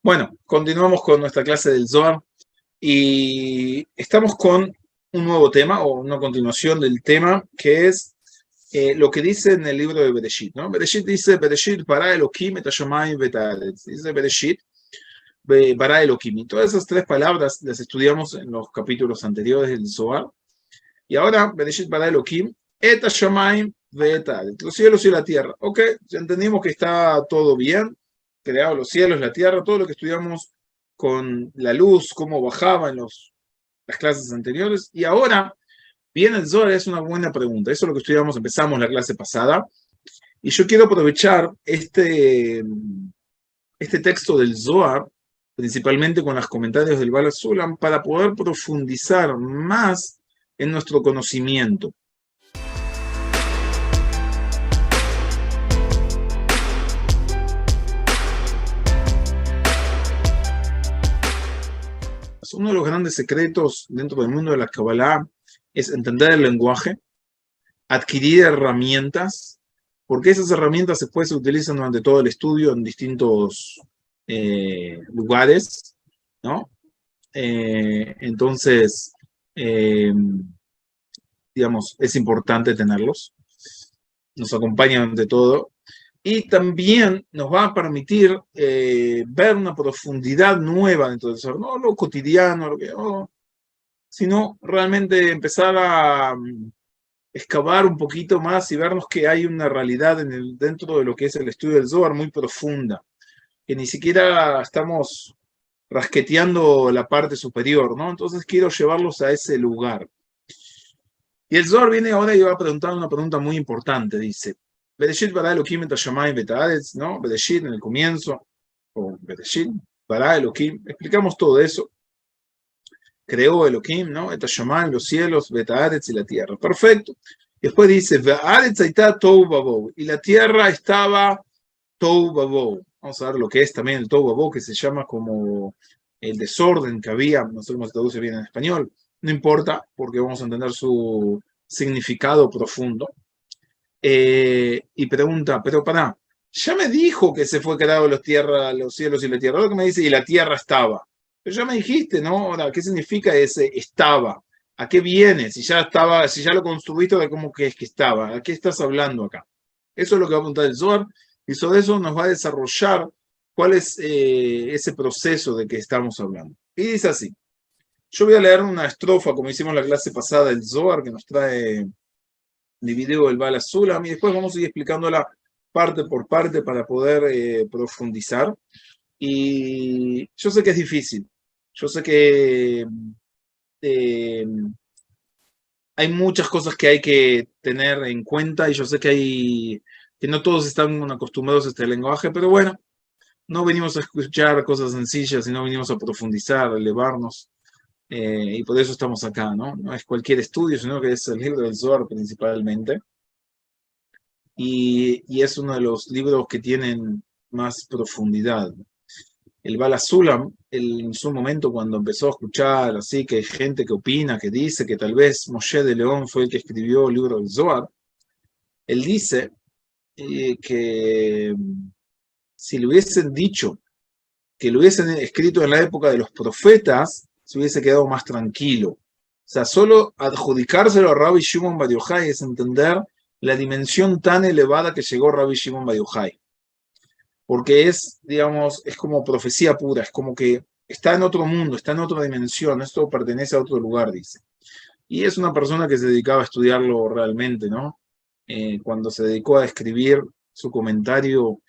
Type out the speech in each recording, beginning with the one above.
Bueno, continuamos con nuestra clase del Zohar y estamos con un nuevo tema o una continuación del tema que es lo que dice en el libro de Bereshit, ¿no? Bereshit dice, Bereshit bara Elohim et hashamayim v'et haaretz. Dice Bereshit bara Elohim. Y todas esas tres palabras las estudiamos en los capítulos anteriores del Zohar. Y ahora Bereshit bara Elohim et hashamayim v'et haaretz. Los cielos y la tierra. Ok, ya entendimos que está todo bien. Creado los cielos, la tierra, todo lo que estudiamos con la luz, cómo bajaba en las clases anteriores. Y ahora viene el Zohar, es una buena pregunta. Eso es lo que estudiamos, empezamos la clase pasada. Y yo quiero aprovechar este texto del Zohar, principalmente con los comentarios del Bala Sulam, para poder profundizar más en nuestro conocimiento. Uno de los grandes secretos dentro del mundo de la Kabbalah es entender el lenguaje, adquirir herramientas, porque esas herramientas después se utilizan durante todo el estudio en distintos lugares, ¿no? Entonces, digamos, es importante tenerlos, nos acompañan de todo, y también nos va a permitir ver una profundidad nueva dentro del ser, no lo cotidiano, sino realmente empezar a excavar un poquito más y vernos que hay una realidad dentro de lo que es el estudio del Zohar muy profunda, que ni siquiera estamos rasqueteando la parte superior, ¿no? Entonces quiero llevarlos a ese lugar. Y el Zohar viene ahora y va a preguntar una pregunta muy importante, dice, Bereshit bara Elohim et hashamayim v'et haaretz, ¿no? Bereshit en el comienzo, o Bereshit bara Elohim, explicamos todo eso. Creó Elohim, ¿no? Et hashamayim, los cielos, v'et haaretz y la tierra. Perfecto. Después dice, v'haaretz hayta tohu vavohu, y la tierra estaba tohu vavohu. Vamos a ver lo que es también el tohu vavohu, que se llama como el desorden que había, no sé cómo se traduce bien en español, no importa, porque vamos a entender su significado profundo. Y pregunta, pero pará, ya me dijo que se fue creado los cielos y la tierra, lo que me dice, y la tierra estaba. Pero ya me dijiste, ¿no? Ahora, ¿qué significa ese estaba? ¿A qué viene? Si ya estaba, si ya lo construiste, ¿cómo que es que estaba? ¿A qué estás hablando acá? Eso es lo que va a apuntar el Zohar, y sobre eso nos va a desarrollar cuál es ese proceso de que estamos hablando. Y dice así, yo voy a leer una estrofa, como hicimos la clase pasada, del Zohar, que nos trae dividido el Bala Sulam, y después vamos a ir explicándola parte por parte para poder profundizar. Y yo sé que es difícil, yo sé que hay muchas cosas que hay que tener en cuenta y yo sé que no todos están acostumbrados a este lenguaje, pero bueno, no venimos a escuchar cosas sencillas, sino venimos a profundizar, a elevarnos, y por eso estamos acá, ¿no? No es cualquier estudio, sino que es el libro del Zohar principalmente, y es uno de los libros que tienen más profundidad. El Bala Sulam, en su momento cuando empezó a escuchar así que hay gente que opina, que dice que tal vez Moshe de León fue el que escribió el libro del Zohar, él dice que si le hubiesen dicho que lo hubiesen escrito en la época de los profetas, se hubiese quedado más tranquilo. O sea, solo adjudicárselo a Rabbi Shimon Bar Yochai es entender la dimensión tan elevada que llegó Rabbi Shimon Bar Yochai. Porque es, digamos, es como profecía pura, es como que está en otro mundo, está en otra dimensión, esto pertenece a otro lugar, dice. Y es una persona que se dedicaba a estudiarlo realmente, ¿no? Cuando se dedicó a escribir su comentario,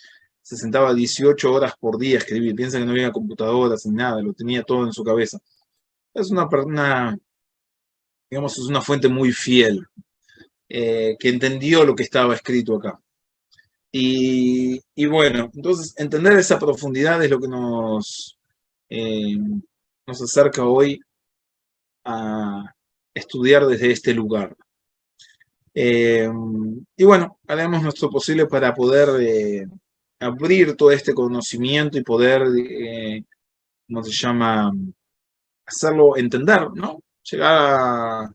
se sentaba 18 horas por día a escribir. Piensa que no había computadoras ni nada, lo tenía todo en su cabeza. Es digamos, es una fuente muy fiel, que entendió lo que estaba escrito acá. Y bueno, entonces entender esa profundidad es lo que nos acerca hoy a estudiar desde este lugar. Y bueno, haremos nuestro posible para poder abrir todo este conocimiento y poder, ¿cómo se llama? Hacerlo entender, ¿no? Llegar a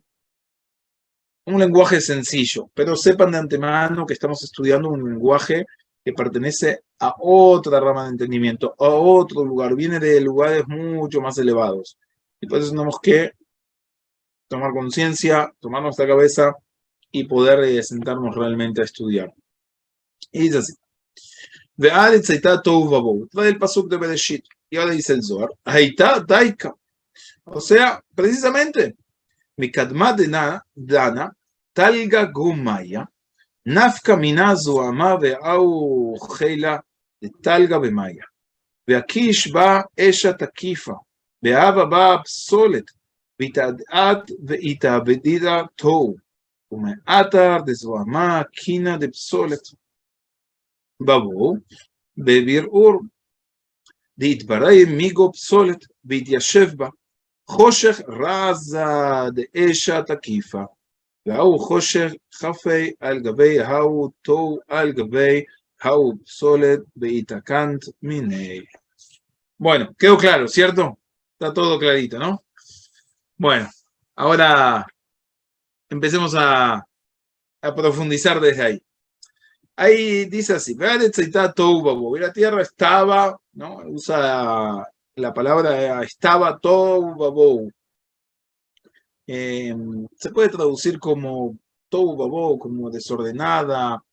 un lenguaje sencillo, pero sepan de antemano que estamos estudiando un lenguaje que pertenece a otra rama de entendimiento, a otro lugar, viene de lugares mucho más elevados. Y por eso tenemos que tomar conciencia, tomar nuestra cabeza y poder sentarnos realmente a estudiar. Y dice así. Ve'aretz hayta tohu vabohu. Trae el pasuk de Bereshit. Y ahora dice el Zohar. Hayta daika. O sea, precisamente, Mikadma dana, talga gumaya, nafka minazu ama ve'au chela de talga bemaya. Ve'akish ba esha takifa. Ve'ava ba psolet. Vitad'at ve'itavedida tohu. Ume'atar de zoama kina de psolet. Babu, בבירור, דהתברא מיגו פסולת, והתיישב בה, חושך רזה דאשה תקיפה, והוא חושך חפי על גבי ההוא תוהו על גבי ההוא פסולת, והתקנת מיני. Bueno, quedó claro, ¿cierto? Está todo clarito, ¿no? Bueno, ahora empecemos a profundizar desde ahí. Ahí dice así, la tierra estaba, ¿no? Usa la palabra estaba tohu babou. Se puede traducir como tohu babou, como desordenada.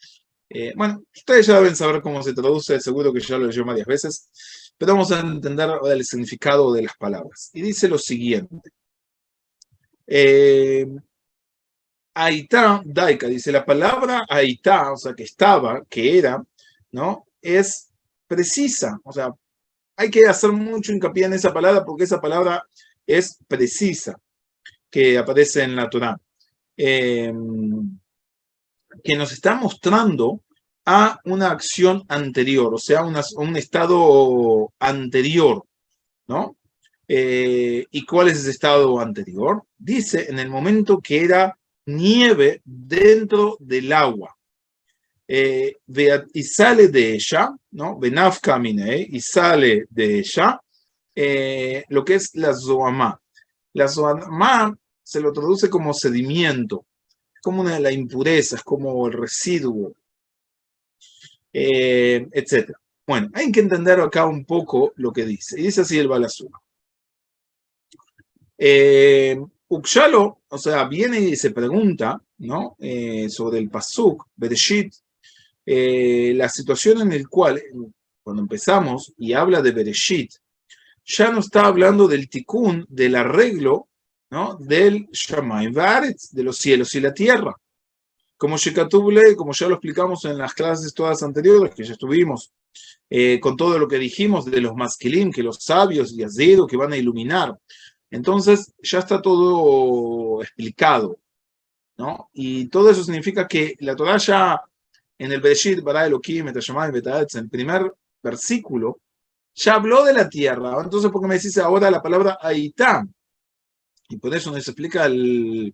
Bueno, ustedes ya deben saber cómo se traduce, seguro que ya lo leyó varias veces, pero vamos a entender el significado de las palabras. Y dice lo siguiente. Aitá, daika, dice la palabra aitá, o sea, que estaba, que era, ¿no? Es precisa, o sea, hay que hacer mucho hincapié en esa palabra porque esa palabra es precisa, que aparece en la Torá, que nos está mostrando a una acción anterior, o sea, un estado anterior, ¿no? ¿Y cuál es ese estado anterior? Dice, en el momento que era nieve dentro del agua. Y sale de ella, ¿no? Benafka minei, y sale de ella lo que es la zoamá. La zoamá se lo traduce como sedimiento, como la impureza, es como el residuo, etc. Bueno, hay que entender acá un poco lo que dice. Y dice así el Baal HaSulam. Ukshalo, o sea, viene y se pregunta, ¿no? Sobre el pasuk, Bereshit, la situación en la cual, cuando empezamos y habla de Bereshit, ya no está hablando del tikkun, del arreglo, ¿no? Del Shamayim Va'aretz, de los cielos y la tierra. Como Shekatub, como ya lo explicamos en las clases todas anteriores, que ya estuvimos, con todo lo que dijimos de los masquilim, que los sabios y azedo que van a iluminar. Entonces ya está todo explicado, ¿no? Y todo eso significa que la Torah ya en el Bereshit, Bara Elohim, et Hashamayim, et Haaretz, en el primer versículo, ya habló de la tierra. Entonces, ¿por qué me decís ahora la palabra Aitá? Y por eso nos explica el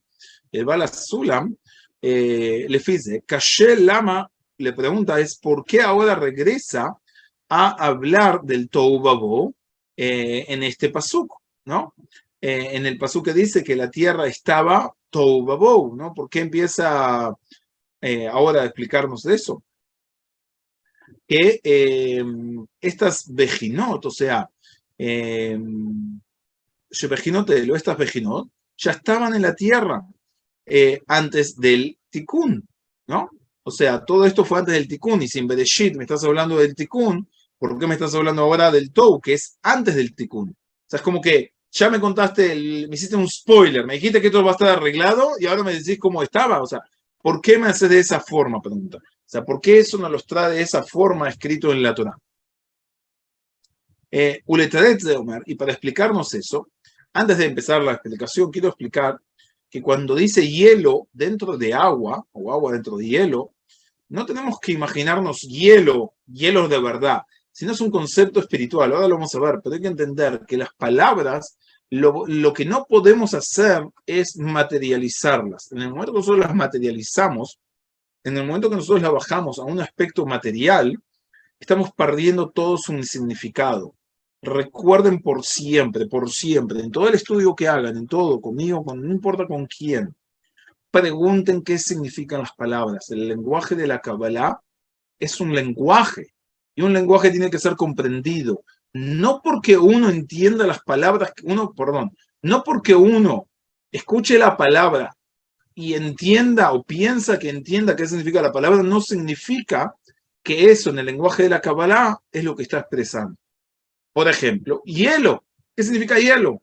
Baal HaSulam, le dice, Kashe Lama, le pregunta, es ¿por qué ahora regresa a hablar del Tohu Vabohu en este pasuk, ¿no? En el pasuk que dice que la tierra estaba Tohu Vabohu, ¿no? ¿Por qué empieza ahora a explicarnos de eso? Que estas vejinot, o sea, estas vejinot, ya estaban en la tierra antes del tikkun, ¿no? O sea, todo esto fue antes del tikkun, y sin Bereshit me estás hablando del tikkun, ¿por qué me estás hablando ahora del Tohu, que es antes del tikkun? O sea, es como que ya me contaste, me hiciste un spoiler, me dijiste que esto va a estar arreglado y ahora me decís cómo estaba. O sea, ¿por qué me haces de esa forma? Pregunta. O sea, ¿por qué eso nos los trae de esa forma escrito en la Torah? Uletadet de Omer, y para explicarnos eso, antes de empezar la explicación, quiero explicar que cuando dice hielo dentro de agua, o agua dentro de hielo, no tenemos que imaginarnos hielo de verdad, sino es un concepto espiritual. Ahora lo vamos a ver, pero hay que entender que las palabras, lo que no podemos hacer es materializarlas. En el momento que nosotros las materializamos, en el momento que nosotros las bajamos a un aspecto material, estamos perdiendo todo su significado. Recuerden por siempre, en todo el estudio que hagan, en todo, conmigo, no importa con quién, pregunten qué significan las palabras. El lenguaje de la Kabbalah es un lenguaje. Y un lenguaje tiene que ser comprendido. No porque uno entienda las palabras, no porque uno escuche la palabra y entienda o piensa que entienda qué significa la palabra, no significa que eso en el lenguaje de la Kabbalah es lo que está expresando. Por ejemplo, hielo. ¿Qué significa hielo? O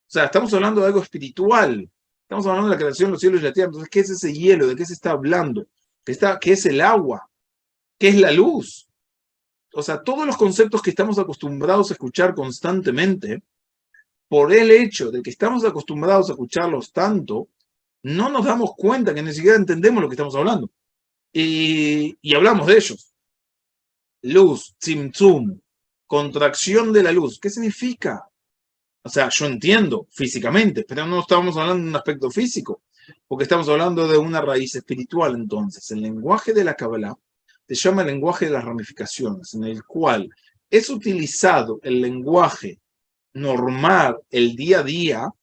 sea, estamos hablando de algo espiritual. Estamos hablando de la creación de los cielos y la tierra. Entonces, ¿qué es ese hielo? ¿De qué se está hablando? ¿Qué es el agua? ¿Qué es la luz? O sea, todos los conceptos que estamos acostumbrados a escuchar constantemente, por el hecho de que estamos acostumbrados a escucharlos tanto, no nos damos cuenta que ni siquiera entendemos lo que estamos hablando. Y hablamos de ellos. Luz, tzimtzum, contracción de la luz. ¿Qué significa? O sea, yo entiendo físicamente, pero no estamos hablando de un aspecto físico, porque estamos hablando de una raíz espiritual. Entonces, el lenguaje de la Kabbalah se llama el lenguaje de las ramificaciones, en el cual es utilizado el lenguaje normal, el día a día,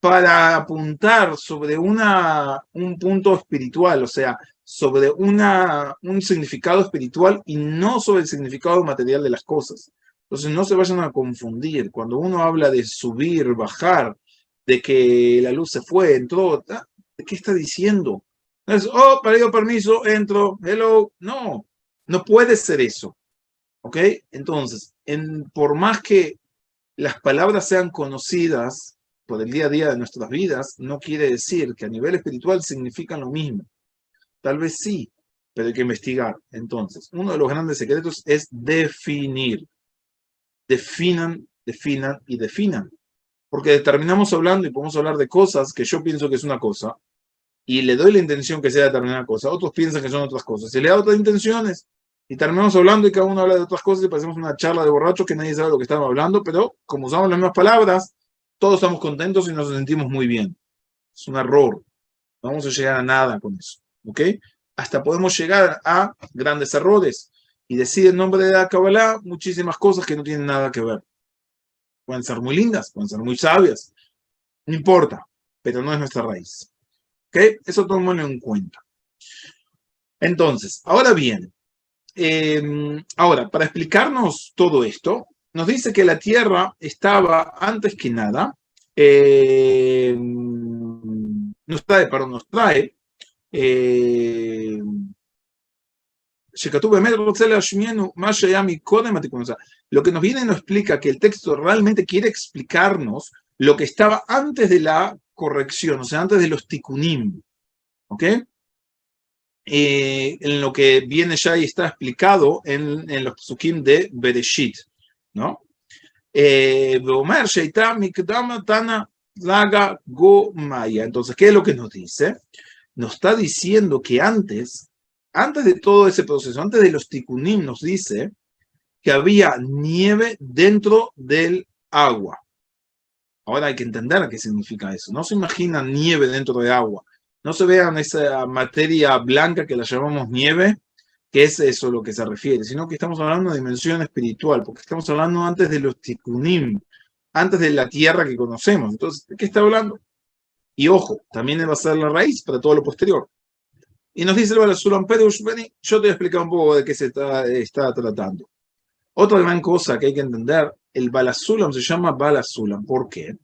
para apuntar sobre un punto espiritual, o sea, sobre un significado espiritual y no sobre el significado material de las cosas. Entonces no se vayan a confundir. Cuando uno habla de subir, bajar, de que la luz se fue, entró, ¿de qué está diciendo? No es, oh, pedido permiso, entro, hello. No, no puede ser eso. ¿Ok? Entonces, por más que las palabras sean conocidas por el día a día de nuestras vidas, no quiere decir que a nivel espiritual significan lo mismo. Tal vez sí, pero hay que investigar. Entonces, uno de los grandes secretos es definir. Definan, definan y definan. Porque terminamos hablando y podemos hablar de cosas que yo pienso que es una cosa y le doy la intención que sea determinada cosa. Otros piensan que son otras cosas. Se le da otras intenciones y terminamos hablando y cada uno habla de otras cosas y parecemos una charla de borrachos que nadie sabe lo que estamos hablando, pero como usamos las mismas palabras, todos estamos contentos y nos sentimos muy bien. Es un error. No vamos a llegar a nada con eso. ¿Ok? Hasta podemos llegar a grandes errores y decir en nombre de la Kabbalah muchísimas cosas que no tienen nada que ver. Pueden ser muy lindas, pueden ser muy sabias. No importa, pero no es nuestra raíz. ¿Ok? Eso tomémoslo en cuenta. Entonces, ahora bien, para explicarnos todo esto, nos dice que la Tierra estaba antes que nada, nos trae lo que nos viene nos explica que el texto realmente quiere explicarnos lo que estaba antes de la corrección, o sea, antes de los tikkunim. ¿Ok? En lo que viene ya y está explicado en los psukim de Bereshit, ¿no? Entonces, ¿qué es lo que nos dice? Nos está diciendo que antes de todo ese proceso, antes de los tikkunim, nos dice que había nieve dentro del agua. Ahora hay que entender qué significa eso. No se imagina nieve dentro de agua. No se vean esa materia blanca que la llamamos nieve, que es eso a lo que se refiere, sino que estamos hablando de dimensión espiritual, porque estamos hablando antes de los tikkunim, antes de la tierra que conocemos. Entonces, ¿de qué está hablando? Y ojo, también va a ser la raíz para todo lo posterior. Y nos dice el Balasulam Perush, yo te voy a explicar un poco de qué se está tratando. Otra gran cosa que hay que entender, el Balasulam se llama Balasulam. ¿Por qué?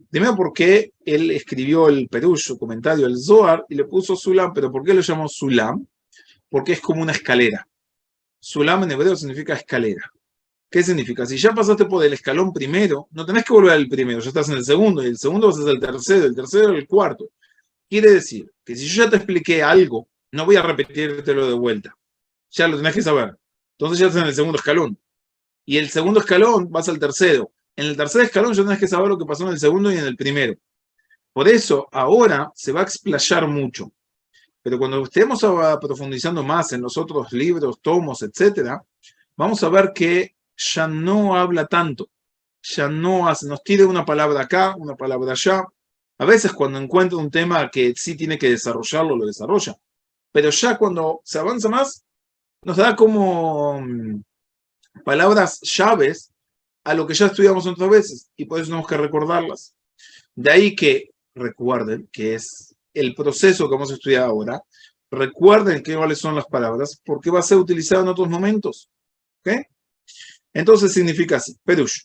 Primero porque él escribió el Perush, su comentario, el Zohar, y le puso Sulam, pero ¿por qué lo llamó Sulam? Porque es como una escalera. Sulam en hebreo significa escalera. ¿Qué significa? Si ya pasaste por el escalón primero, no tenés que volver al primero, ya estás en el segundo, y el segundo vas a ser el tercero el cuarto. Quiere decir que si yo ya te expliqué algo, no voy a repetírtelo de vuelta. Ya lo tenés que saber. Entonces ya estás en el segundo escalón. Y el segundo escalón vas al tercero. En el tercer escalón ya tenés que saber lo que pasó en el segundo y en el primero. Por eso ahora se va a explayar mucho. Pero cuando estemos profundizando más en los otros libros, tomos, etc., vamos a ver que ya no habla tanto. Ya no hace, nos tira una palabra acá, una palabra allá. A veces cuando encuentra un tema que sí tiene que desarrollarlo, lo desarrolla. Pero ya cuando se avanza más, nos da como palabras llaves a lo que ya estudiamos otras veces. Y por eso tenemos que recordarlas. De ahí que recuerden que es el proceso que vamos a estudiar ahora. Recuerden cuáles son las palabras, porque va a ser utilizado en otros momentos. ¿Ok? Entonces significa así, Perush.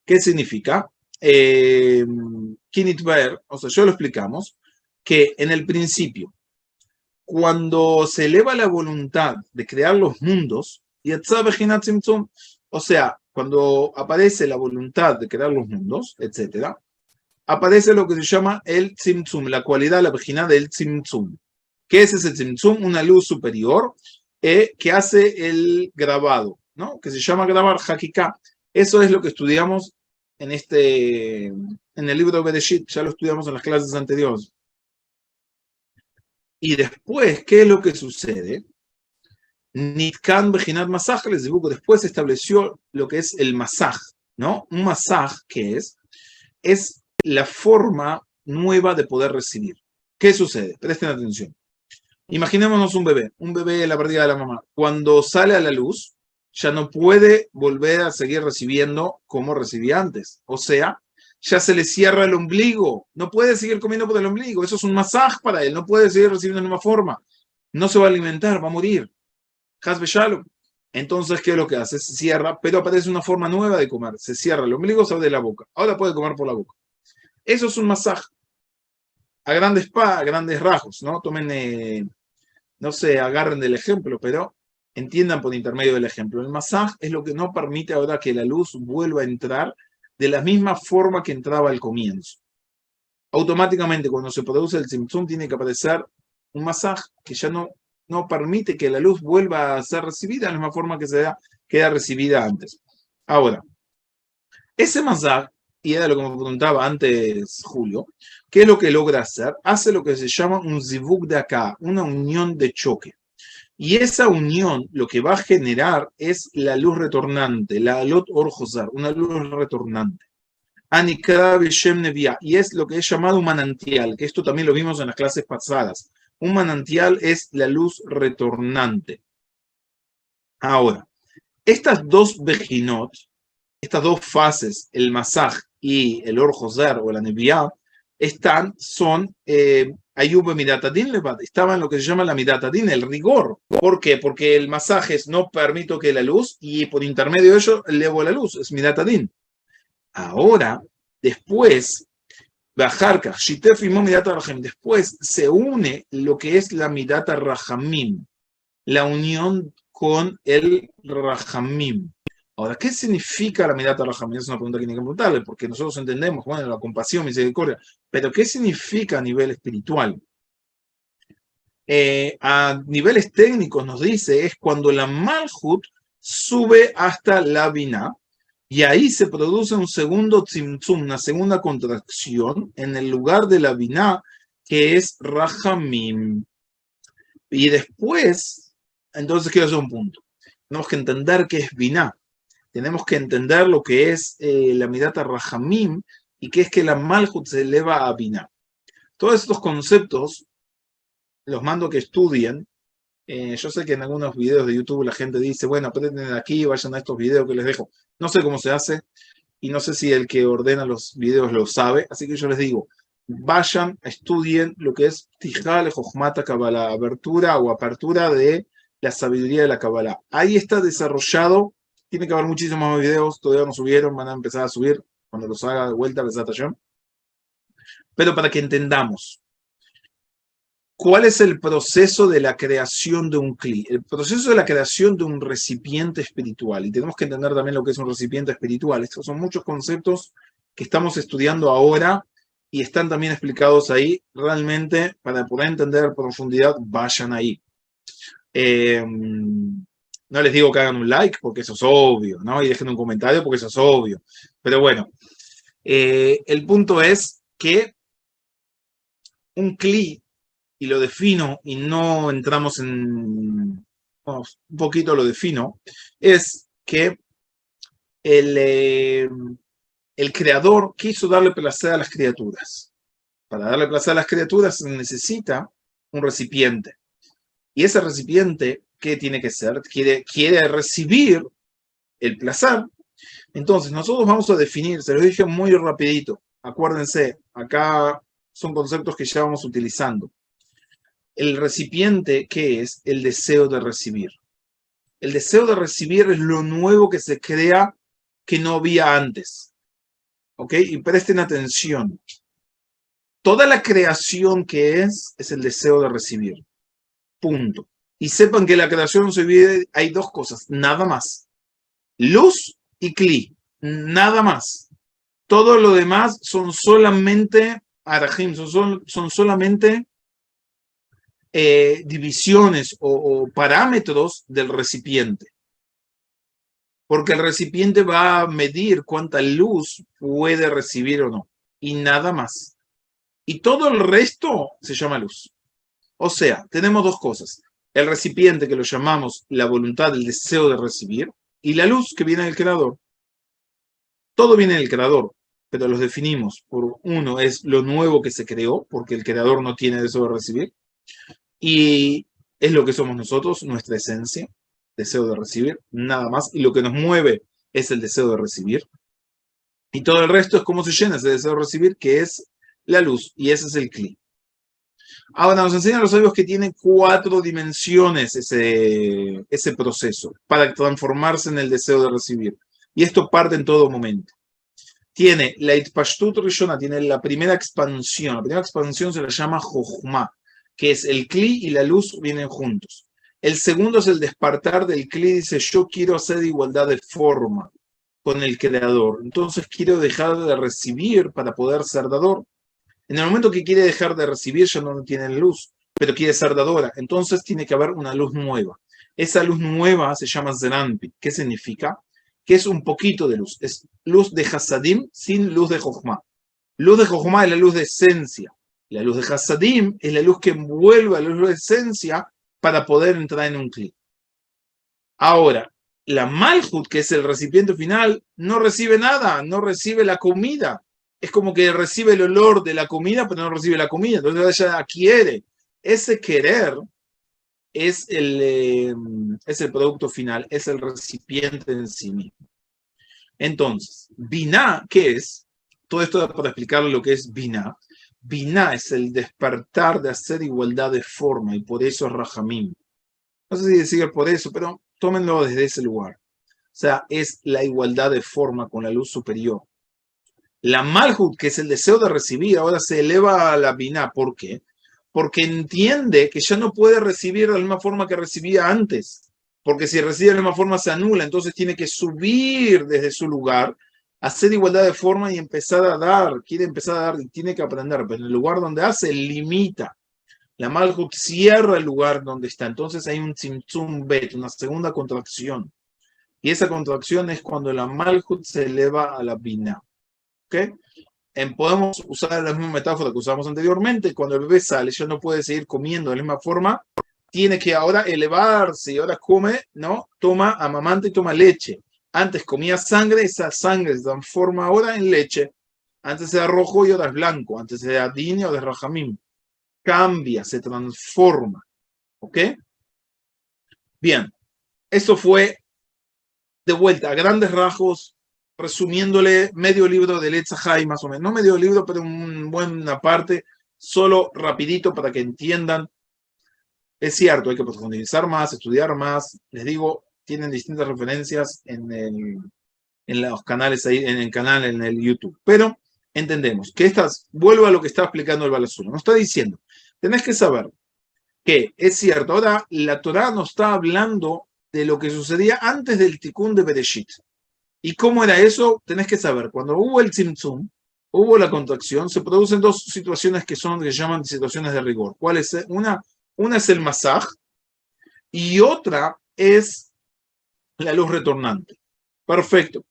¿Qué significa? Kinitver, o sea, ya lo explicamos, que en el principio, cuando se eleva la voluntad de crear los mundos, o sea, cuando aparece la voluntad de crear los mundos, etc., aparece lo que se llama el tzimtzum, la cualidad, la vagina del tzimtzum. ¿Qué es ese tzimtzum? Una luz superior que hace el grabado, ¿no? Que se llama grabar hakika. Eso es lo que estudiamos en el libro de Bereshit, ya lo estudiamos en las clases anteriores. Y después, ¿qué es lo que sucede? Nitkan Bejinat Masaj, les dibujo, después se estableció lo que es el masaj, ¿no? Un masaj, ¿qué es? Es la forma nueva de poder recibir. ¿Qué sucede? Presten atención. Imaginémonos un bebé en la barriga de la mamá. Cuando sale a la luz, ya no puede volver a seguir recibiendo como recibía antes. O sea, ya se le cierra el ombligo. No puede seguir comiendo por el ombligo. Eso es un masaje para él. No puede seguir recibiendo de una forma. No se va a alimentar, va a morir. Hasbe Shalom. Entonces, ¿qué es lo que hace? Se cierra, pero aparece una forma nueva de comer. Se cierra el ombligo, se abre la boca. Ahora puede comer por la boca. Eso es un masaje. A grandes rasgos, ¿no? Tomen, no sé, agarren del ejemplo, pero entiendan por intermedio del ejemplo. El masaje es lo que no permite ahora que la luz vuelva a entrar de la misma forma que entraba al comienzo. Automáticamente, cuando se produce el tzimtzum, tiene que aparecer un masaje que ya no permite que la luz vuelva a ser recibida de la misma forma que queda recibida antes. Ahora, ese masaje, y era lo que me preguntaba antes Julio, ¿qué es lo que logra hacer? Hace lo que se llama un zivug de acá, una unión de choque. Y esa unión lo que va a generar es la luz retornante, la alot or josar, una luz retornante. Anikra Beshem Nevia, y es lo que es llamado un manantial, que esto también lo vimos en las clases pasadas. Un manantial es la luz retornante. Ahora, estas dos bejinot, estas dos fases, el masaj y el or josar o la nevia, son ayub midatadin levad, estaban en lo que se llama la midatadin, el rigor. ¿Por qué? Porque el masaje no permito que la luz, y por intermedio de ello elevo la luz, es midatadin. Ahora, después, después se une lo que es la midata rahamim, la unión con el rahamim. Ahora, ¿qué significa la midata rahamim? Es una pregunta que tiene que preguntarle, porque nosotros entendemos, bueno, la compasión, misericordia, pero ¿qué significa a nivel espiritual? A niveles técnicos nos dice, es cuando la malhut sube hasta la binah, y ahí se produce un segundo tzimtzum, una segunda contracción en el lugar de la binah, que es rahamim. Y después, entonces quiero hacer un punto. Tenemos que entender qué es binah. Tenemos que entender lo que es la midata rahamim y qué es que la malhut se eleva a binah. Todos estos conceptos los mando a que estudien. Yo sé que en algunos videos de YouTube la gente dice, bueno, aprenden aquí, vayan a estos videos que les dejo. No sé cómo se hace y no sé si el que ordena los videos lo sabe, así que yo les digo, vayan, estudien lo que es Tijal Jochmata Kabbalah, abertura o apertura de la sabiduría de la Kabbalah. Ahí está desarrollado, tiene que haber muchísimos más videos, todavía no subieron, van a empezar a subir cuando los haga de vuelta, pero para que entendamos. ¿Cuál es el proceso de la creación de un cli? El proceso de la creación de un recipiente espiritual. Y tenemos que entender también lo que es un recipiente espiritual. Estos son muchos conceptos que estamos estudiando ahora y están también explicados ahí. Realmente, para poder entender en profundidad, vayan ahí. No les digo que hagan un like, porque eso es obvio, ¿no? Y dejen un comentario, porque eso es obvio. Pero bueno, el punto es que un cli, y lo defino, y no entramos un poquito lo defino, es que el creador quiso darle placer a las criaturas. Para darle placer a las criaturas se necesita un recipiente. Y ese recipiente, ¿qué tiene que ser? Quiere recibir el placer. Entonces, nosotros vamos a definir, se los dije muy rapidito, acuérdense, acá son conceptos que ya vamos utilizando. El recipiente, ¿qué es? El deseo de recibir. El deseo de recibir es lo nuevo que se crea que no había antes. ¿Ok? Y presten atención. Toda la creación que es el deseo de recibir. Punto. Y sepan que la creación se divide, hay dos cosas, nada más. Luz y Kli, nada más. Todo lo demás son solamente arajim, son solamente divisiones o parámetros del recipiente. Porque el recipiente va a medir cuánta luz puede recibir o no. Y nada más. Y todo el resto se llama luz. O sea, tenemos dos cosas. El recipiente, que lo llamamos la voluntad, el deseo de recibir, y la luz, que viene del creador. Todo viene del creador, pero los definimos por uno, es lo nuevo que se creó, porque el creador no tiene deseo de recibir, y es lo que somos nosotros, nuestra esencia, deseo de recibir, nada más, y lo que nos mueve es el deseo de recibir, y todo el resto es cómo se llena ese deseo de recibir, que es la luz, y ese es el Kli. Ahora nos enseñan los sabios que tiene 4 dimensiones ese proceso para transformarse en el deseo de recibir. Y esto parte en todo momento. Tiene la Itpashtut Rishona, tiene la primera expansión. La primera expansión se la llama Jochma, que es el Kli y la luz vienen juntos. El segundo es el despertar del Kli, dice yo quiero hacer igualdad de forma con el creador. Entonces quiero dejar de recibir para poder ser dador. En el momento que quiere dejar de recibir ya no tiene luz, pero quiere ser dadora. Entonces tiene que haber una luz nueva. Esa luz nueva se llama Zeranpi. ¿Qué significa? Que es un poquito de luz. Es luz de Hasadim sin luz de Jochma. Luz de Jochma es la luz de esencia. La luz de Hasadim es la luz que envuelve a la luz de esencia para poder entrar en un Kli. Ahora, la Malhut, que es el recipiente final, no recibe nada, no recibe la comida. Es como que recibe el olor de la comida, pero no recibe la comida. Entonces ella quiere. Ese querer es el producto final, es el recipiente en sí mismo. Entonces, Binah, ¿qué es? Todo esto para explicar lo que es Binah. Binah es el despertar de hacer igualdad de forma, y por eso es Rahamim. No sé si decir por eso, pero tómenlo desde ese lugar. O sea, es la igualdad de forma con la luz superior. La Malhut, que es el deseo de recibir, ahora se eleva a la Binah. ¿Por qué? Porque entiende que ya no puede recibir de la misma forma que recibía antes. Porque si recibe de la misma forma se anula, entonces tiene que subir desde su lugar, hacer igualdad de forma y empezar a dar. Quiere empezar a dar y tiene que aprender, pero en el lugar donde hace, limita. La Malhut cierra el lugar donde está. Entonces hay un Tzimtzum Bet, una segunda contracción. Y esa contracción es cuando la Malhut se eleva a la Binah. ¿Okay? Podemos usar la misma metáfora que usamos anteriormente. Cuando el bebé sale, ya no puede seguir comiendo de la misma forma, tiene que ahora elevarse y ahora come, ¿no? Toma, amamanta y toma leche. Antes comía sangre, esa sangre se transforma ahora en leche. Antes era rojo y ahora es blanco. Antes era din y ahora es rajamim. Cambia, se transforma. ¿Ok? Bien, eso fue de vuelta a grandes rasgos, resumiéndole medio libro de Etz HaChaim, más o menos. No medio libro, pero una buena parte, solo rapidito para que entiendan. Es cierto, hay que profundizar más, estudiar más. Les digo, tienen distintas referencias en los canales ahí, en el canal, en el YouTube. Pero entendemos que vuelvo a lo que está explicando el Balasuna. Nos está diciendo, tenés que saber que es cierto, ahora la Torá nos está hablando de lo que sucedía antes del Tikkun de Bereshit. ¿Y cómo era eso? Tenés que saber, cuando hubo el Tzimtzum, hubo la contracción, se producen dos situaciones que se llaman situaciones de rigor. ¿Cuál es? Una es el masaj y otra es la luz retornante. Perfecto.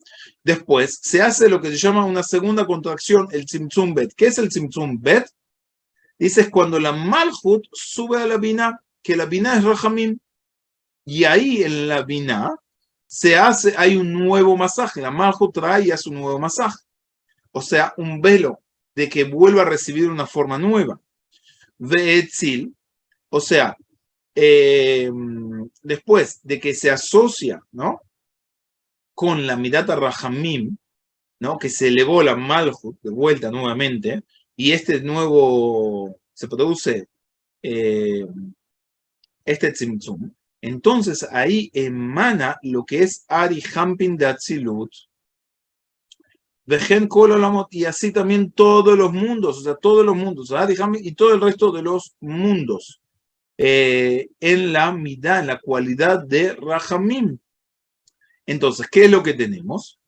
Después se hace lo que se llama una segunda contracción, el Tzimtzum Bet. ¿Qué es el Tzimtzum Bet? Dices cuando la Malhut sube a la Binah, que la Binah es Rahamim, y ahí en la Binah hay un nuevo masaje. La Malhut trae y hace un nuevo masaje. O sea, un velo de que vuelva a recibir una forma nueva. Ve'etzil, o sea, después de que se asocia, ¿no?, con la Midata Rahamim, ¿no?, que se elevó la Malhut de vuelta nuevamente, y este nuevo se produce este tzimtzum, entonces ahí emana lo que es Ari Hampin de Atzilut, Vejen Kol Olamot, y así también todos los mundos, o sea, todos los mundos, Ari Hampin y todo el resto de los mundos, en la midá, en la cualidad de Rahamim. Entonces, ¿qué es lo que tenemos?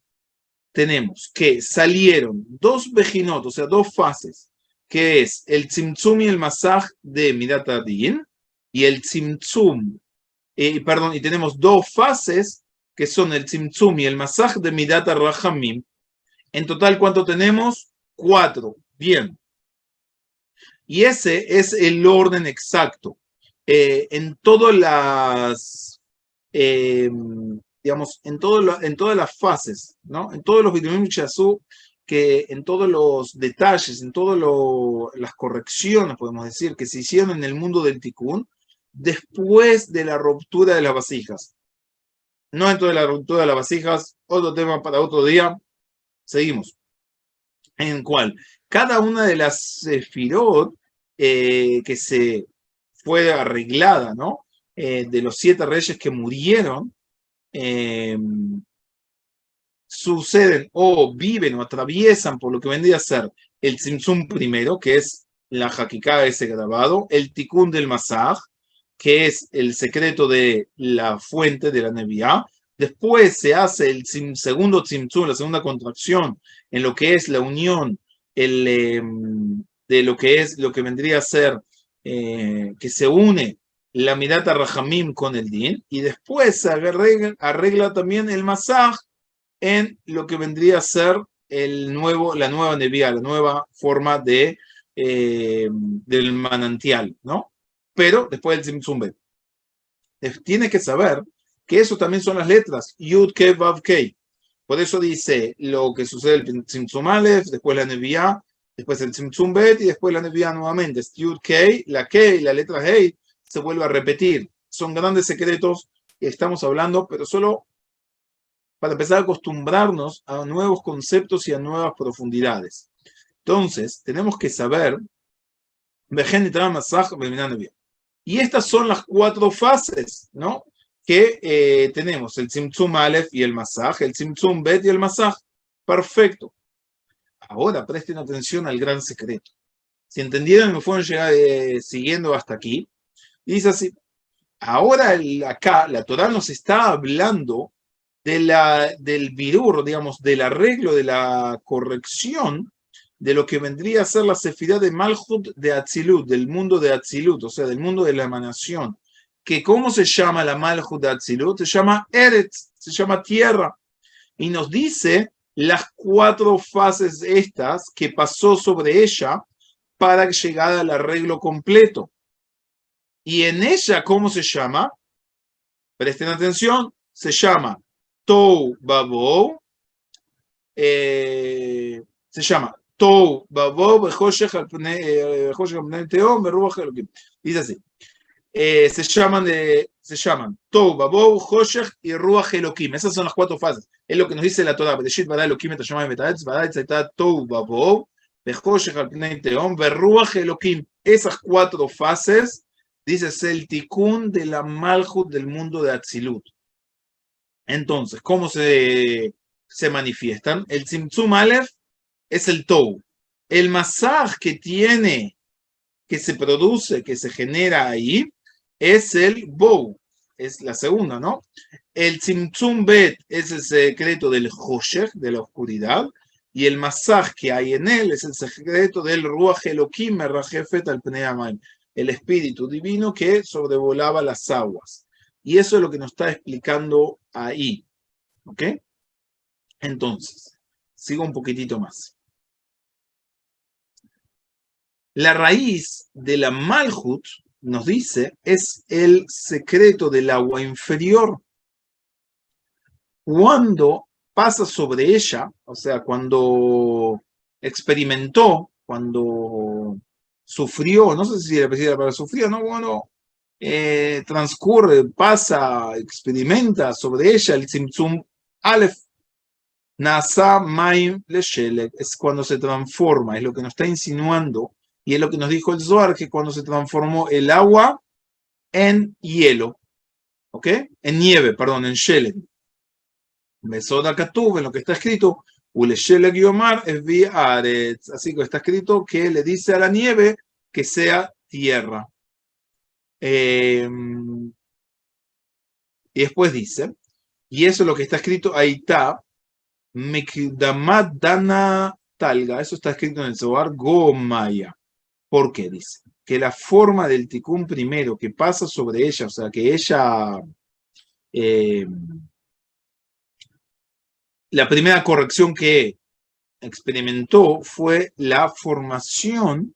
Tenemos que salieron dos vejinot, o sea, dos fases, que es el tzimtzum y el masaj de Midat Adin, y el tzimtzum, perdón, y tenemos dos fases, que son el tzimtzum y el masaj de Midat Rahamim. En total, ¿cuánto tenemos? 4. Bien. Y ese es el orden exacto. En todas las... digamos, en todas las fases, ¿no? En todos los Bitumim Shazú, que en todos los detalles, en todas las correcciones, podemos decir, que se hicieron en el mundo del Tikkun, después de la ruptura de las vasijas. No en toda la ruptura de las vasijas, otro tema para otro día. Seguimos. En cual cada una de las sefirot que se fue arreglada, ¿no? De los 7 reyes que murieron, suceden o viven o atraviesan por lo que vendría a ser el tzimtzum primero, que es la Hakika de ese grabado, el Tikkun del Masaj, que es el secreto de la fuente de la Neviá. Después se hace el segundo tzimtzum, la segunda contracción, en lo que es la unión de lo que vendría a ser que se une la Midata Rahamim con el Din, y después se arregla también el Masaj en lo que vendría a ser la nueva Neviá, la nueva forma del manantial, ¿no? Pero después del Tzimtzum Bet. Tienes que saber que eso también son las letras, Yud, Ke, Vav, Kei. Por eso dice lo que sucede el Tzimtzum Aleph, después la Neviá, después el Tzimtzum Bet y después la Neviá nuevamente. Es Yud, Kei, la Kei, la letra Hei, se vuelve a repetir. Son grandes secretos que estamos hablando, pero solo para empezar a acostumbrarnos a nuevos conceptos y a nuevas profundidades. Entonces, tenemos que saber, y estas son las 4 fases, ¿no? Que tenemos el Tzimtzum Aleph y el Masaj, el Tzimtzum Bet y el Masaj. Perfecto. Ahora presten atención al gran secreto. Si entendieron, me fueron siguiendo hasta aquí. Y dice así, ahora acá la Torá nos está hablando del birur, digamos, del arreglo, de la corrección de lo que vendría a ser la sefirá de Malchut de Atzilut, del mundo de Atzilut, o sea, del mundo de la emanación. Que ¿cómo se llama la Malchut de Atzilut? Se llama Eretz, se llama tierra. Y nos dice las 4 fases estas que pasó sobre ella para llegar al arreglo completo. Y en ella, ¿cómo se llama? Presten atención, se llama Tou Babou, se llama Tou Babou, Bejoshech al Pnei Teom, Beruach Elokim. Dice así. Se llaman Tou Babou, Joshech y Ruach Elokim. Esas son las 4 fases. Es lo que nos dice la Torah. Bereshit Bara Elokim et Hashamayim et Haaretz, Va'aretz hayta Tou Babou, Bejoshech al Pnei Teom, Beruach Elokim. Esas 4 fases, dice, es el Tikkun de la Malchut del mundo de Atzilut. Entonces, ¿cómo se manifiestan? El Tzimtzum Aleph es el Tou. El Masaj que se produce, que se genera ahí, es el Bou. Es la segunda, ¿no? El Tzimtzum Bet es el secreto del Joshech, de la oscuridad, y el Masaj que hay en él es el secreto del Ruach Elokim Merrajefet al Pnei Hamayim, el espíritu divino que sobrevolaba las aguas. Y eso es lo que nos está explicando ahí. ¿Ok? Entonces, sigo un poquitito más. La raíz de la Malchut, nos dice, es el secreto del agua inferior. Cuando pasa sobre ella, o sea, cuando experimentó, cuando sufrió, no sé si la palabra sufrió, ¿no? Bueno, transcurre, pasa, experimenta sobre ella el Tzimtzum Aleph. Nasa Maim Leshelek, es cuando se transforma, es lo que nos está insinuando Y es lo que nos dijo el Zohar, que cuando se transformó el agua en hielo, ¿ok? En nieve, perdón, en Sheleg. Besoda Katuv, en lo que está escrito, Ule Sheleg Yomar es vi Aretz. Así que está escrito que le dice a la nieve que sea tierra. Y después dice, y eso es lo que está escrito, ahí está, Mekdamat Dana Talga, eso está escrito en el Zohar Gomaya. ¿Por qué? Dice que la forma del tikkun primero que pasa sobre ella, o sea, que ella, la primera corrección que experimentó fue la formación,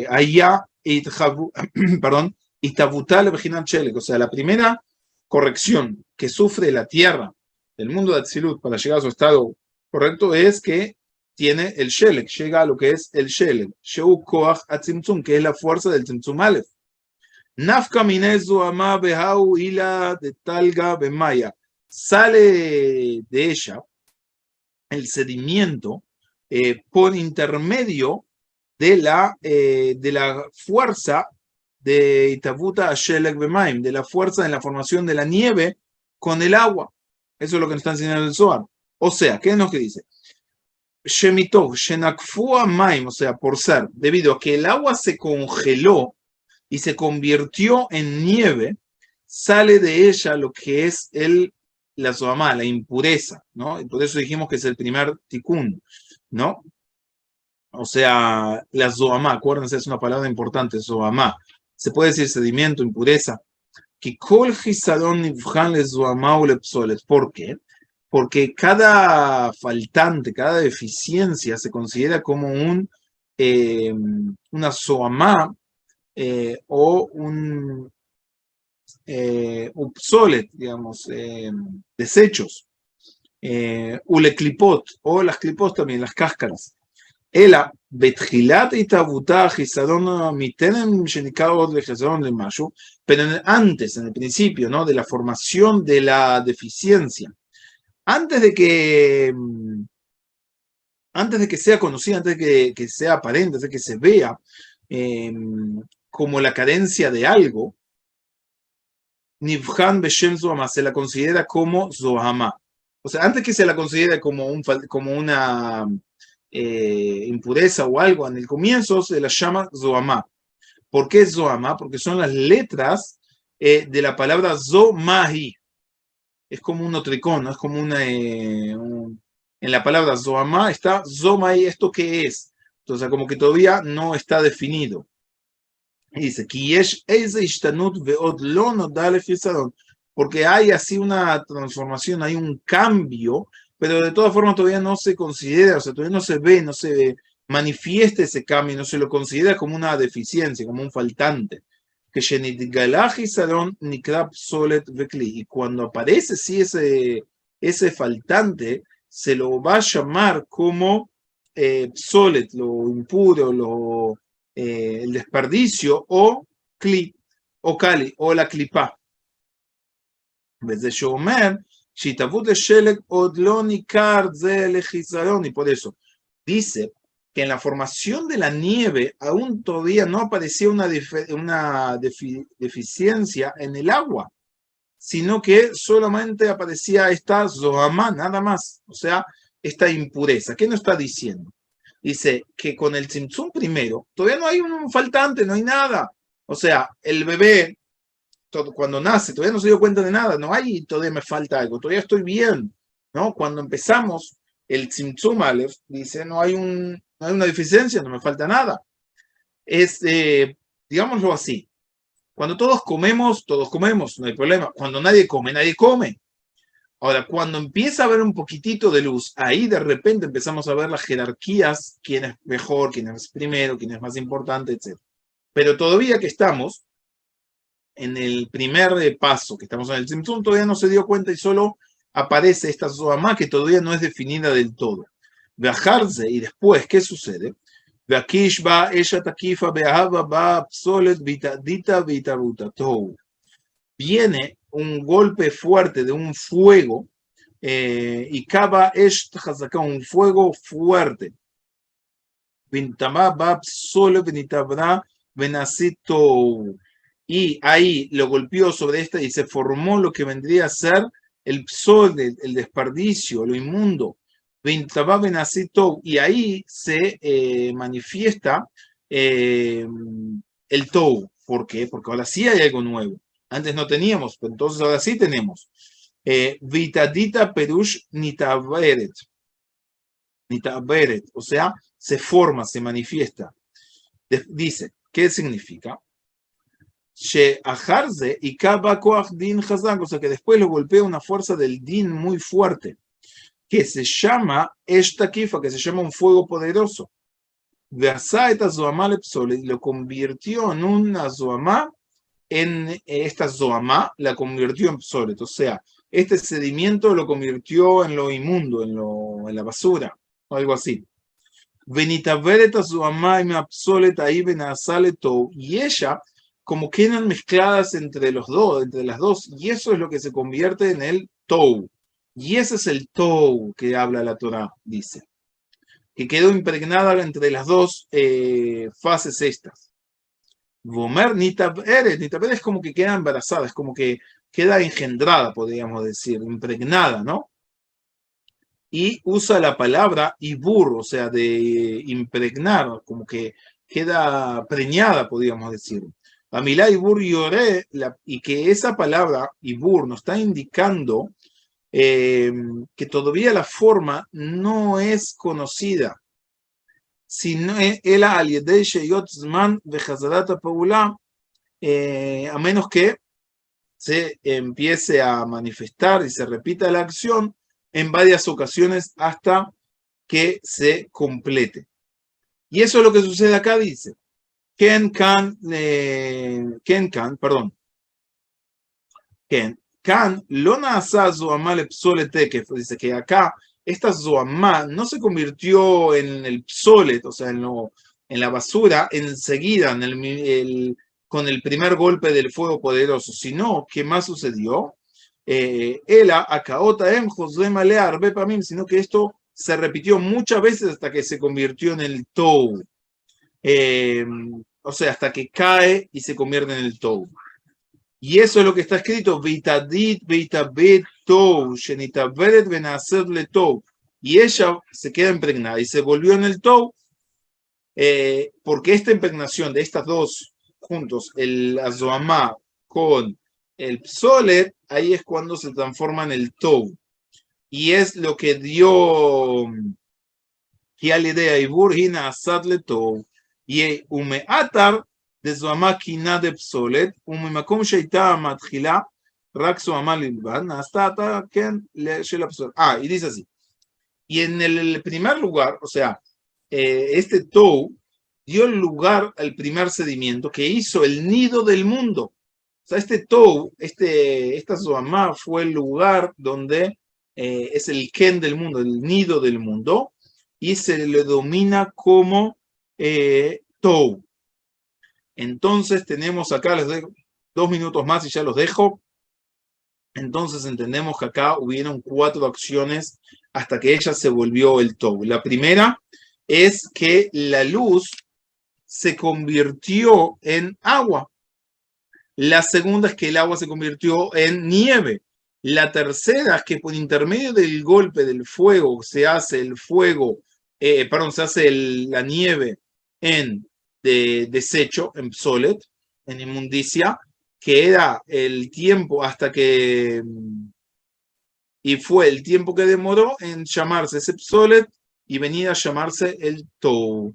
allá, perdón, Itabutal Bejinat Shelek, o sea, la primera corrección que sufre la tierra del mundo de Atzilut para llegar a su estado correcto es que tiene el Shelek, llega a lo que es el Shelek, Sheu Koach Atzimtzum, que es la fuerza del Tzimtzum Aleph. Nafka Minezu Ama Behau Ila de Talga Bemaya, sale de ella el sedimiento por intermedio de la fuerza de Itabuta Shelek Bemaim, de la fuerza en la formación de la nieve con el agua. Eso es lo que nos está enseñando el Zohar. O sea, ¿qué es lo que dice? Shemitov, Shenakfua Maim, o sea, por ser, debido a que el agua se congeló y se convirtió en nieve, sale de ella lo que es la zoamá, la impureza, ¿no? Y por eso dijimos que es el primer tikkun, ¿no? O sea, la zoamá, acuérdense, es una palabra importante, zoamá. Se puede decir sedimento, impureza. ¿Por qué? Porque cada faltante, cada deficiencia se considera como una zoamá o un obsolet, digamos, desechos. Uleclipot, o las clipot también, las cáscaras. Ela, betjilat itabuta gisadon mitenen shenikao de gisadon de mayo, pero antes, en el principio, ¿no? De la formación de la deficiencia, antes de que sea conocida, antes de que sea aparente, antes de que se vea como la carencia de algo, Nivhan Beshem Zohama se la considera como Zohama. O sea, antes que se la considere como una impureza o algo, en el comienzo se la llama Zohama. ¿Por qué Zohama? Porque son las letras de la palabra Zomahi. Es como un otricón, ¿no? Es como en la palabra Zohama está Zomahi, ¿esto qué es? Entonces, como que todavía no está definido. Y dice, porque hay así una transformación, hay un cambio, pero de todas formas todavía no se considera, o sea, todavía no se ve, no se manifiesta ese cambio, no se lo considera como una deficiencia, como un faltante. Y cuando aparece sí ese faltante, se lo va a llamar como psolet, lo impuro, el desperdicio, o kli, o kali, o la klipa. Y por eso dice que en la formación de la nieve aún todavía no aparecía una deficiencia en el agua, sino que solamente aparecía esta zohamá, nada más, o sea, esta impureza. ¿Qué nos está diciendo? Dice que con el tzimtzum primero, todavía no hay un faltante, no hay nada. O sea, el bebé, cuando nace, todavía no se dio cuenta de nada, no hay, todavía me falta algo, todavía estoy bien, ¿no? Cuando empezamos el tzimtzum aleph, dice, no hay una deficiencia, no me falta nada. Es, digámoslo así, cuando todos comemos, no hay problema. Cuando nadie come, nadie come. Ahora, cuando empieza a haber un poquitito de luz, ahí de repente empezamos a ver las jerarquías, quién es mejor, quién es primero, quién es más importante, etc. Pero todavía que estamos en el primer paso, que estamos en el tzimtzum, todavía no se dio cuenta y solo aparece esta zohamá que todavía no es definida del todo. Viajarse y después, ¿qué sucede? Viene un golpe fuerte de un fuego y Kaba un fuego fuerte. Y ahí lo golpeó sobre esta y se formó lo que vendría a ser el psol, el desperdicio, lo inmundo. Y ahí se manifiesta el tou. ¿Por qué? Porque ahora sí hay algo nuevo. Antes no teníamos, pero entonces ahora sí tenemos. Vitadita perush nitaberet. Nitaberet, o sea, se forma, se manifiesta. Dice, ¿qué significa? She'aharze y kaba koach din hazak, o sea que después lo golpea una fuerza del din muy fuerte, que se llama eshtakifa, que se llama un fuego poderoso. Versaeta zoamá lepsole, lo convirtió en una zoamá, en esta zoamá la convirtió en psolet, o sea, este sedimento lo convirtió en lo inmundo, en la basura, o algo así. Venitavereta zoamá y me psolet ahí venasale todo, y ella como quedan mezcladas entre los dos, entre las dos, y eso es lo que se convierte en el tou. Y ese es el tou que habla la Torá, dice, que quedó impregnada entre las dos fases estas. Vomer nitaveret es como que queda embarazada, es como que queda engendrada, podríamos decir, impregnada, ¿no? Y usa la palabra ibur, o sea, de impregnar, como que queda preñada, podríamos decir. Amilá ibur yoré, y que esa palabra ibur nos está indicando que todavía la forma no es conocida, sino ela al yedei sheyot zman vechazadat ha'paula, a menos que se empiece a manifestar y se repita la acción en varias ocasiones hasta que se complete. Y eso es lo que sucede acá, dice. Ken Kan, perdón. Ken Kan, Lona Asa Zoamá le psolet tekef, dice que acá esta Zoamá no se convirtió en el psolet, o sea, en la basura, enseguida, con el primer golpe del fuego poderoso, sino, ¿qué más sucedió? Ela, Akaota Em, José Malea, Arbe Pamim, sino que esto se repitió muchas veces hasta que se convirtió en el Tou. O sea, hasta que cae y se convierte en el Tou. Y eso es lo que está escrito, Vitadit, Vitabet, Tou, Shenitavedet, Benacerle Tou. Y ella se queda impregnada y se volvió en el Tou, porque esta impregnación de estas dos juntos, el Azoamá con el Psolet, ahí es cuando se transforma en el Tou. Y es lo que dio Kialidea y Burgina Asadle Tou. Y Umeatar de Zoamá Kina de Psolet, Umemakom Sheita Matjila, Rak Zoamá Lilban, hasta Ken le Shela Psolet. Y dice así. Y en el primer lugar, o sea, este Tou dio lugar al primer sedimento que hizo el nido del mundo. O sea, este Tou, esta Zoamá fue el lugar donde es el Ken del mundo, el nido del mundo, y se le domina como Tou. Entonces tenemos acá, les dejo 2 minutos más y ya los dejo. Entonces entendemos que acá hubieron 4 acciones hasta que ella se volvió el Tou. La primera es que la luz se convirtió en agua. La segunda es que el agua se convirtió en nieve. La tercera es que por intermedio del golpe del fuego se hace el fuego, se hace la nieve en desecho, en psolet, en inmundicia, que era el tiempo hasta que, y fue el tiempo que demoró en llamarse ese psolet y venir a llamarse el tou.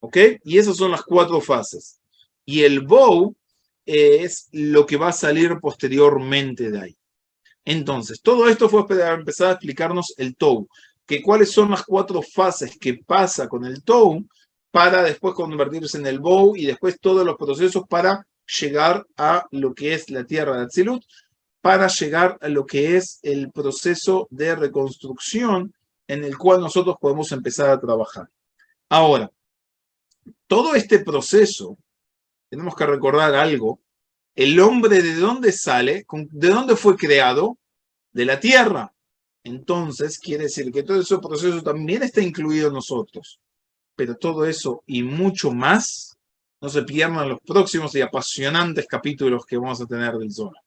¿Ok? Y esas son las 4 fases. Y el bow es lo que va a salir posteriormente de ahí. Entonces, todo esto fue para empezar a explicarnos el tou, que cuáles son las 4 fases que pasa con el tou para después convertirse en el bow y después todos los procesos para llegar a lo que es la tierra de Atzilut, para llegar a lo que es el proceso de reconstrucción en el cual nosotros podemos empezar a trabajar. Ahora, todo este proceso, tenemos que recordar algo, el hombre ¿de dónde sale? ¿De dónde fue creado? De la tierra. Entonces, quiere decir que todo ese proceso también está incluido en nosotros. Pero todo eso y mucho más, no se pierdan los próximos y apasionantes capítulos que vamos a tener del Zohar.